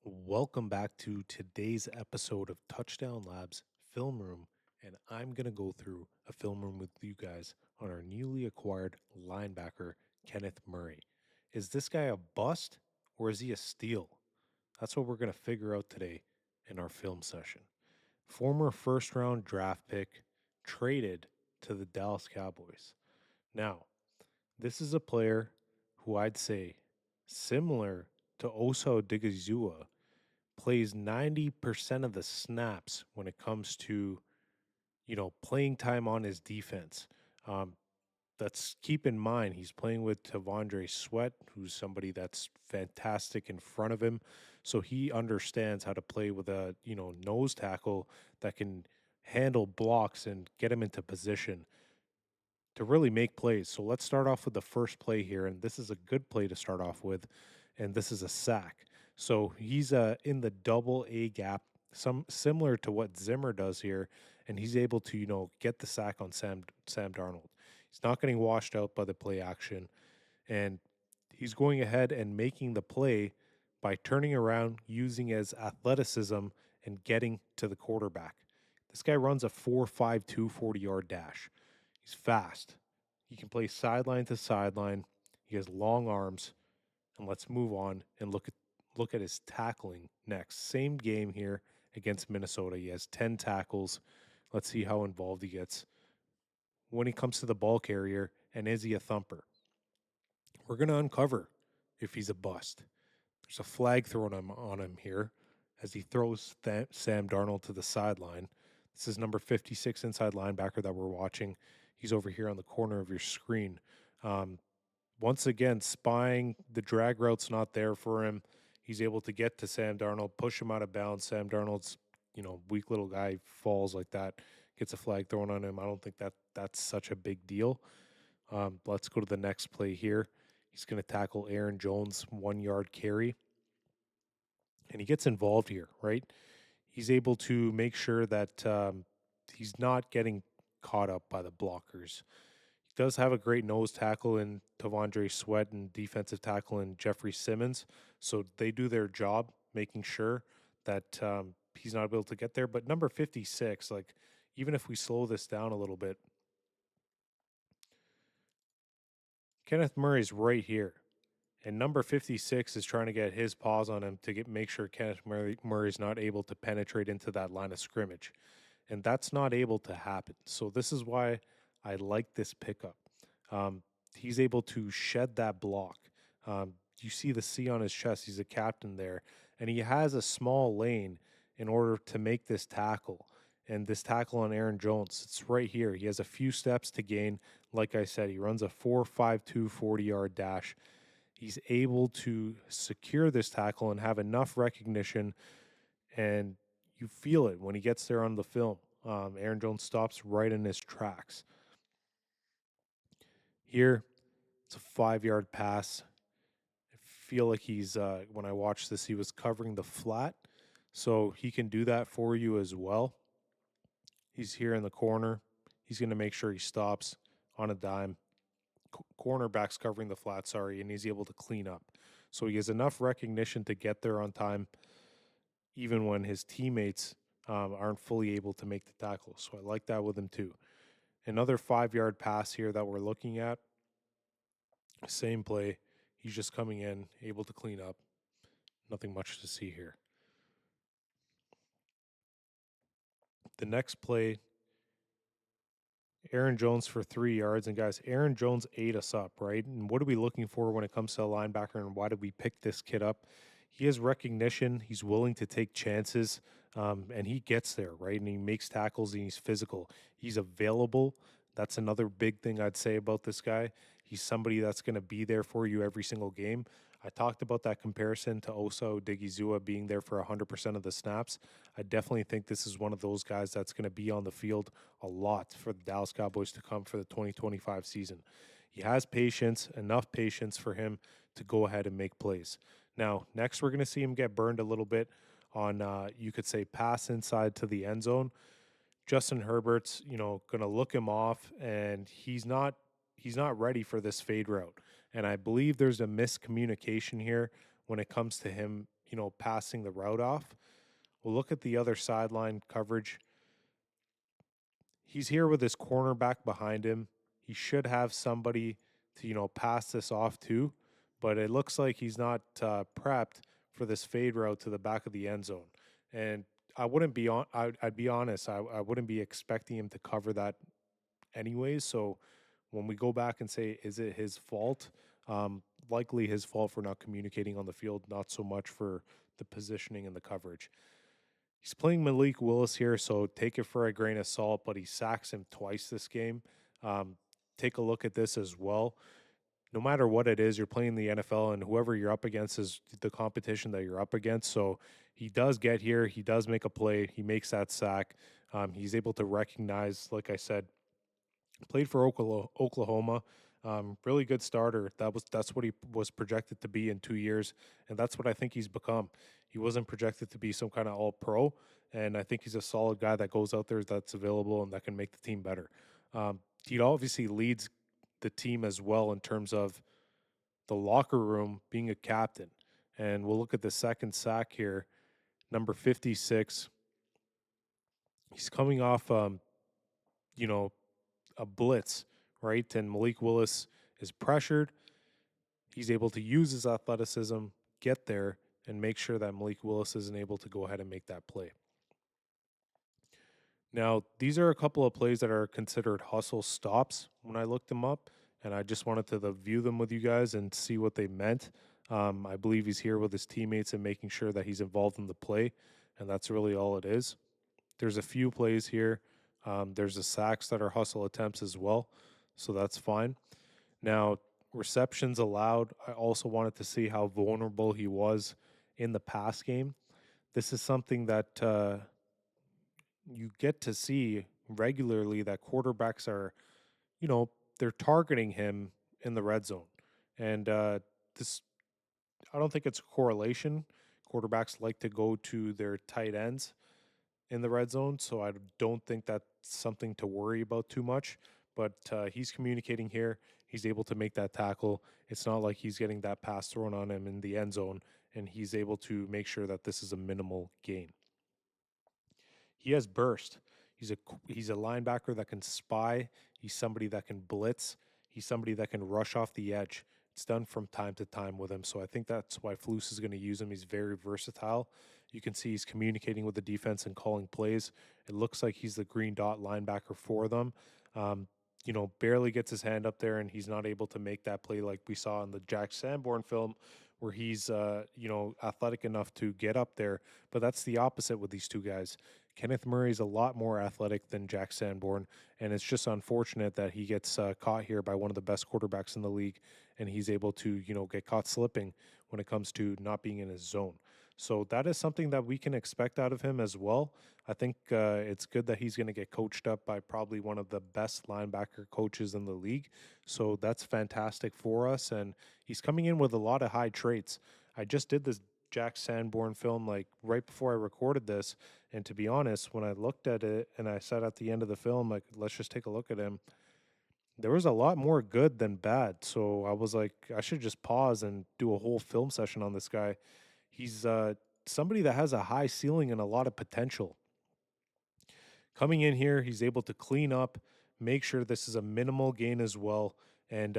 Welcome back to today's episode of Touchdown Labs Film Room, and I'm going to go through a film room with you guys on our newly acquired linebacker, Kenneth Murray. Is this guy a bust or is he a steal? That's what we're going to figure out today in our film session. Former first round draft pick traded to the Dallas Cowboys. Now, this is a player who I'd say, similar to Osa Odigizua, plays 90% of the snaps when it comes to, playing time on his defense. Um, that's keep in mind he's playing with Tavondre Sweat, who's somebody that's fantastic in front of him. So he understands how to play with a, nose tackle that can handle blocks and get him into position to really make plays. So let's start off with the first play here, and this is a good play to start off with, and this is a sack. So he's in the double A gap, some similar to what Zimmer does here, and he's able to get the sack on Sam Darnold. He's not getting washed out by the play action, and he's going ahead and making the play by turning around, using his athleticism, and getting to the quarterback. This guy runs a 4.52 40-yard dash. He's fast. He can play sideline to sideline. He has long arms. And let's move on and look at his tackling next. Same game here against Minnesota. He has 10 tackles. Let's see how involved he gets when he comes to the ball carrier, and is he a thumper? We're going to uncover if he's a bust. There's a flag thrown on him here as he throws Sam Darnold to the sideline. This is number 56 inside linebacker that we're watching. He's over here on the corner of your screen. Um, Once again, spying the drag route's not there for him. He's able to get to Sam Darnold, push him out of bounds. Sam Darnold's, weak little guy falls like that, gets a flag thrown on him. I don't think that's such a big deal. Let's go to the next play here. He's going to tackle Aaron Jones, 1 yard carry, and he gets involved here, right? He's able to make sure that he's not getting caught up by the blockers. He does have a great nose tackle in Tavondre Sweat and defensive tackle in Jeffrey Simmons. So they do their job making sure that he's not able to get there. But number 56, like, even if we slow this down a little bit, Kenneth Murray's right here. And number 56 is trying to get his paws on him to make sure Kenneth Murray's not able to penetrate into that line of scrimmage. And that's not able to happen. So this is why I like this pickup. He's able to shed that block. You see the C on his chest. He's a captain there. And he has a small lane in order to make this tackle. And this tackle on Aaron Jones, it's right here. He has a few steps to gain. Like I said, he runs a 4.52 40-yard dash. He's able to secure this tackle and have enough recognition, and you feel it when he gets there on the film. Aaron Jones stops right in his tracks. Here, it's a 5 yard pass. I feel like when I watched this, he was covering the flat, so he can do that for you as well. He's here in the corner. He's going to make sure he stops on a dime. Cornerback's covering the flat, sorry, and he's able to clean up. So he has enough recognition to get there on time, even when his teammates aren't fully able to make the tackle. So I like that with him too. Another 5 yard pass here that we're looking at. Same play. He's just coming in, able to clean up. Nothing much to see here. The next play, Aaron Jones for 3 yards. And guys, Aaron Jones ate us up, right? And what are we looking for when it comes to a linebacker, and why did we pick this kid up? He has recognition. He's willing to take chances, and he gets there, right? And he makes tackles, and he's physical. He's available. That's another big thing I'd say about this guy. He's somebody that's going to be there for you every single game. I talked about that comparison to Osa Odigizua being there for 100% of the snaps. I definitely think this is one of those guys that's going to be on the field a lot for the Dallas Cowboys to come for the 2025 season. He has patience, enough patience for him to go ahead and make plays. Now, next we're going to see him get burned a little bit on, you could say, pass inside to the end zone. Justin Herbert's, going to look him off, and he's not ready for this fade route. And I believe there's a miscommunication here when it comes to him passing the route off. We'll look at the other sideline coverage. He's here with his cornerback behind him. He should have somebody to, pass this off to, but it looks like he's not prepped for this fade route to the back of the end zone. And I wouldn't be on, I'd be honest, I wouldn't be expecting him to cover that anyways. So when we go back and say, is it his fault? Likely his fault for not communicating on the field, not so much for the positioning and the coverage. He's playing Malik Willis here, so take it for a grain of salt, but he sacks him twice this game. Um, Take a look at this as well. No matter what it is, you're playing the NFL, and whoever you're up against is the competition that you're up against. So he does get here. He does make a play. He makes that sack. He's able to recognize, like I said, played for Oklahoma. Really good starter. That's what he was projected to be in 2 years, and that's what I think he's become. He wasn't projected to be some kind of all pro, and I think he's a solid guy that goes out there, that's available, and that can make the team better. He obviously leads the team as well in terms of the locker room, being a captain. And we'll look at the second sack here, number 56. He's coming off, you know, a blitz, right? And Malik Willis is pressured. He's able to use his athleticism, get there, and make sure that Malik Willis isn't able to go ahead and make that play. Now, these are a couple of plays that are considered hustle stops when I looked them up, and I just wanted to view them with you guys and see what they meant. I believe he's here with his teammates and making sure that he's involved in the play, and that's really all it is. There's a few plays here. There's the sacks that are hustle attempts as well, so that's fine. Now, receptions allowed, I also wanted to see how vulnerable he was in the pass game. This is something that you get to see regularly, that quarterbacks are, they're targeting him in the red zone. And this, I don't think it's a correlation. Quarterbacks like to go to their tight ends in the red zone, so I don't think that's something to worry about too much. But he's communicating here. He's able to make that tackle. It's not like he's getting that pass thrown on him in the end zone, and he's able to make sure that this is a minimal gain. He has burst. He's a linebacker that can spy. He's somebody that can blitz. He's somebody that can rush off the edge. It's done from time to time with him. So I think that's why Flus is going to use him. He's very versatile. You can see he's communicating with the defense and calling plays. It looks like he's the green dot linebacker for them. Barely gets his hand up there, and he's not able to make that play like we saw in the Jack Sanborn film, where he's athletic enough to get up there. But that's the opposite with these two guys. Kenneth Murray is a lot more athletic than Jack Sanborn, and it's just unfortunate that he gets caught here by one of the best quarterbacks in the league, and he's able to, get caught slipping when it comes to not being in his zone. So that is something that we can expect out of him as well. I think it's good that he's going to get coached up by probably one of the best linebacker coaches in the league. So that's fantastic for us, and he's coming in with a lot of high traits. I just did this Jack Sanborn film like right before I recorded this, and to be honest, when I looked at it and I said at the end of the film, like, let's just take a look at him, there was a lot more good than bad. So I was like, I should just pause and do a whole film session on this guy. He's somebody that has a high ceiling and a lot of potential. Coming in here, he's able to clean up, make sure this is a minimal gain as well. And,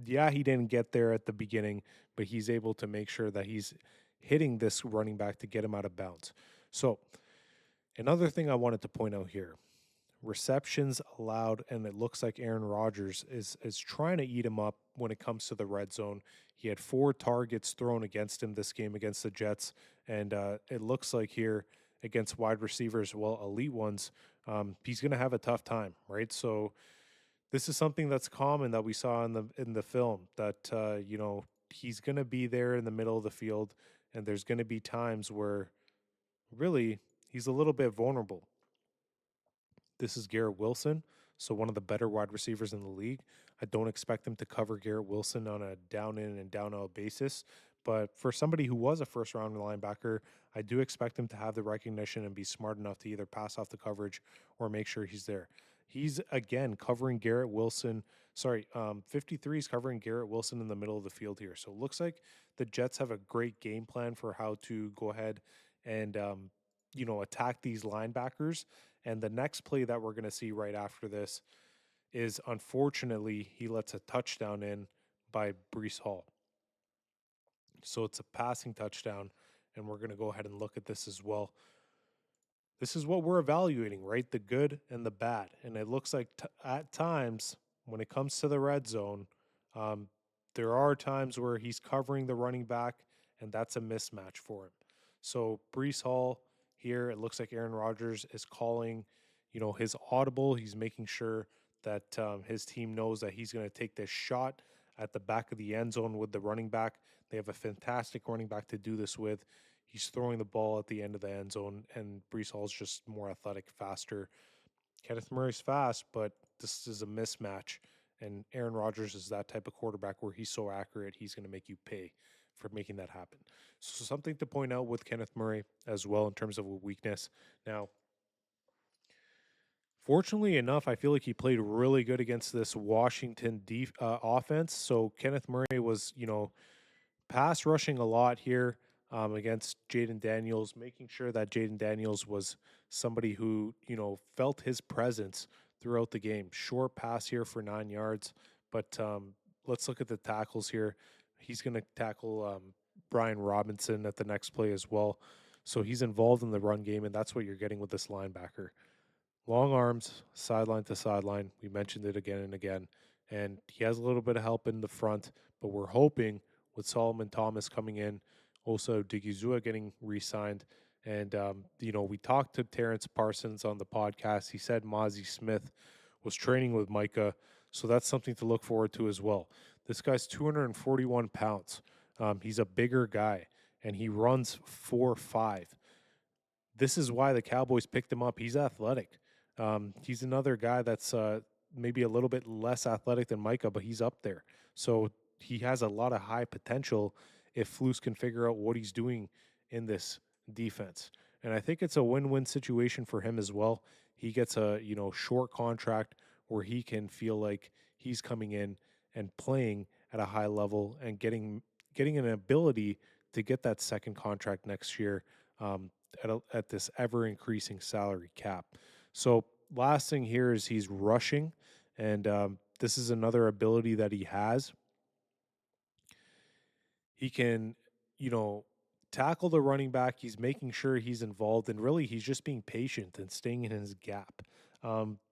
yeah, he didn't get there at the beginning, but he's able to make sure that he's hitting this running back to get him out of bounds. So, another thing I wanted to point out here, receptions allowed, and it looks like Aaron Rodgers is trying to eat him up when it comes to the red zone. He had 4 targets thrown against him this game against the Jets, and it looks like here against wide receivers, well, elite ones, he's going to have a tough time, right? So this is something that's common that we saw in the film, that he's going to be there in the middle of the field, and there's going to be times where really he's a little bit vulnerable. This is Garrett Wilson, so one of the better wide receivers in the league. I don't expect him to cover Garrett Wilson on a down in and down out basis, but for somebody who was a first round linebacker, I do expect him to have the recognition and be smart enough to either pass off the coverage or make sure he's there. He's again covering Garrett Wilson. Sorry, 53 is covering Garrett Wilson in the middle of the field here. So it looks like the Jets have a great game plan for how to go ahead and attack these linebackers. And the next play that we're going to see right after this is, unfortunately, he lets a touchdown in by Brees Hall. So it's a passing touchdown, and we're going to go ahead and look at this as well. This is what we're evaluating, right? The good and the bad. And it looks like at times when it comes to the red zone, um, there are times where he's covering the running back, and that's a mismatch for him. So Brees Hall here, it looks like Aaron Rodgers is calling, his audible. He's making sure that his team knows that he's going to take this shot at the back of the end zone with the running back. They have a fantastic running back to do this with. He's throwing the ball at the end of the end zone, and Brees Hall's just more athletic, faster. Kenneth Murray's fast, but this is a mismatch. And Aaron Rodgers is that type of quarterback where he's so accurate, he's going to make you pay for making that happen. So something to point out with Kenneth Murray as well in terms of a weakness. Now, fortunately enough, I feel like he played really good against this Washington offense. So Kenneth Murray was, pass rushing a lot here against Jaden Daniels, making sure that Jaden Daniels was somebody who, felt his presence throughout the game. Short pass here for 9 yards, but let's look at the tackles here. He's going to tackle Brian Robinson at the next play as well. So he's involved in the run game, and that's what you're getting with this linebacker. Long arms, sideline to sideline. We mentioned it again and again. And he has a little bit of help in the front, but we're hoping with Solomon Thomas coming in, also Digizua getting re-signed. And, we talked to Terrence Parsons on the podcast. He said Mozzie Smith was training with Micah. So that's something to look forward to as well. This guy's 241 pounds. He's a bigger guy, and he runs 4.5. This is why the Cowboys picked him up. He's athletic. He's another guy that's maybe a little bit less athletic than Micah, but he's up there. So he has a lot of high potential if Flus can figure out what he's doing in this defense. And I think it's a win-win situation for him as well. He gets a short contract where he can feel like he's coming in and playing at a high level and getting an ability to get that second contract next year at this ever increasing salary cap. So last thing here is he's rushing, and this is another ability that he has. He can, tackle the running back. He's making sure he's involved, and really he's just being patient and staying in his gap.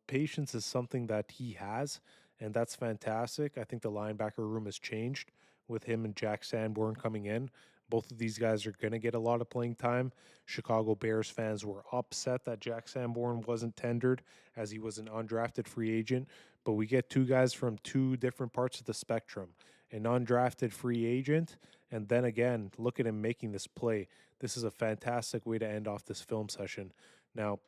Patience is something that he has, and that's fantastic. I think the linebacker room has changed with him and Jack Sanborn coming in. Both of these guys are going to get a lot of playing time. Chicago Bears fans were upset that Jack Sanborn wasn't tendered as he was an undrafted free agent. But we get two guys from two different parts of the spectrum, an undrafted free agent, and then again, look at him making this play. This is a fantastic way to end off this film session. Now,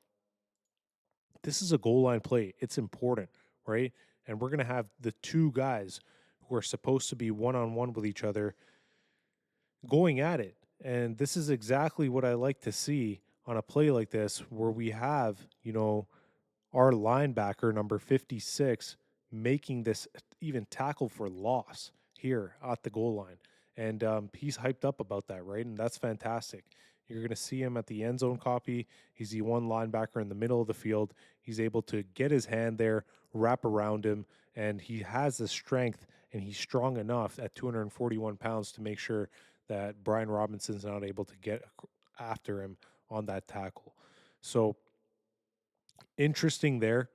this is a goal line play. It's important, right? And we're going to have the two guys who are supposed to be one-on-one with each other going at it. And this is exactly what I like to see on a play like this, where we have, our linebacker number 56 making this even tackle for loss here at the goal line. And he's hyped up about that, right? And that's fantastic. You're going to see him at the end zone copy. He's the one linebacker in the middle of the field. He's able to get his hand there, wrap around him, and he has the strength, and he's strong enough at 241 pounds to make sure that Brian Robinson's not able to get after him on that tackle. So interesting there.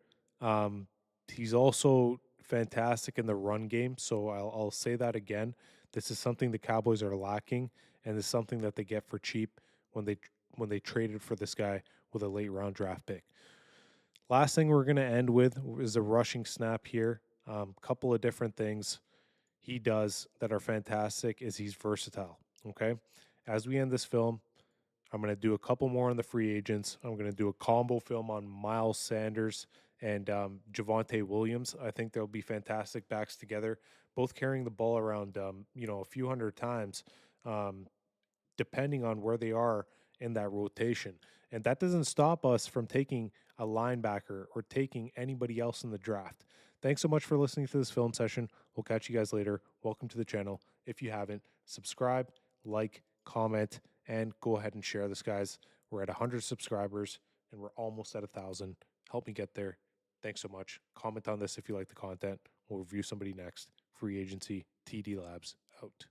He's also fantastic in the run game. So I'll say that again. This is something the Cowboys are lacking, and it's something that they get for cheap when they traded for this guy with a late round draft pick. Last thing we're going to end with is a rushing snap here. Couple of different things he does that are fantastic is he's versatile. Okay. As we end this film, I'm going to do a couple more on the free agents. I'm going to do a combo film on Miles Sanders and Javonte Williams. I think they'll be fantastic backs together, both carrying the ball around, a few hundred times, depending on where they are in that rotation. And that doesn't stop us from taking a linebacker or taking anybody else in the draft. Thanks so much for listening to this film session. We'll catch you guys later. Welcome to the channel. If you haven't, subscribe, like, comment, and go ahead and share this, guys. We're at 100 subscribers and we're almost at 1,000. Help me get there. Thanks so much. Comment on this if you like the content. We'll review somebody next. Free agency, TD Labs, out.